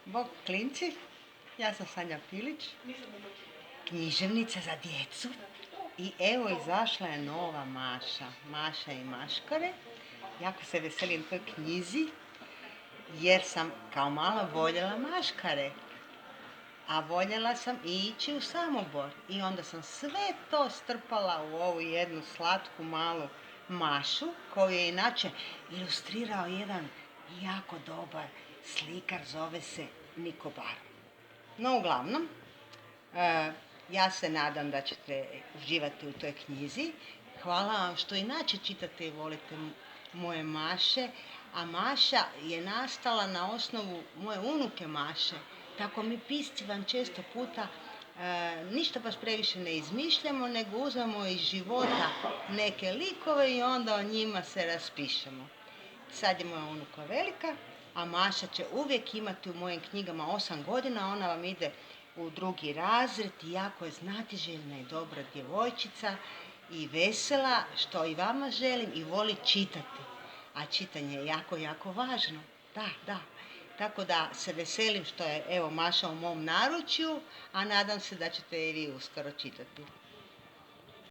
Bog klinci, ja sam Sanja Pilić, književnica za djecu i evo izašla je nova Maša, Maša i maškare. Jako se veselim toj knjizi jer sam kao mala voljela maškare, a voljela sam i ići u Samobor i onda sam sve to strpala u ovu jednu slatku malu Mašu koju je inače ilustrirao jedan jako dobar slikar, zove se Niko Bar. No uglavnom, ja se nadam da ćete uživati u toj knjizi. Hvala vam što inače čitate i volite moje Maše, a Maša je nastala na osnovu moje unuke Maše. Tako mi pisci vam često puta ništa baš previše ne izmišljamo, nego uzmemo iz života neke likove i onda o njima se raspišemo. Sad je moja unuka velika, a Maša će uvijek imati u mojim knjigama 8 godina, ona vam ide u 2. razred i jako je znatiželjna i dobra djevojčica i vesela, što i vama želim, i voli čitati. A čitanje je jako, jako važno. Da. Tako da se veselim što je evo Maša u mom naručju, a nadam se da ćete i vi uskoro čitati.